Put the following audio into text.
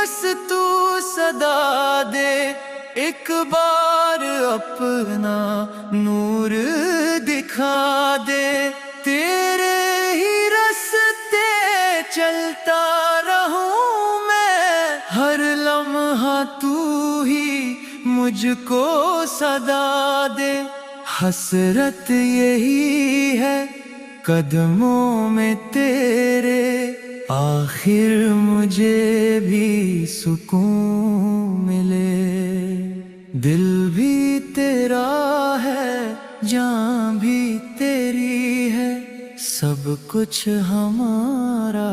بس تو صدا دے، ایک بار اپنا نور دکھا دے، تیرے ہی راستے چلتا رہوں میں، ہر لمحہ تو ہی مجھ کو صدا دے۔ حسرت یہی ہے قدموں میں تیرے، آخر مجھے بھی سکون ملے، دل بھی تیرا ہے جان بھی تیری ہے، سب کچھ ہمارا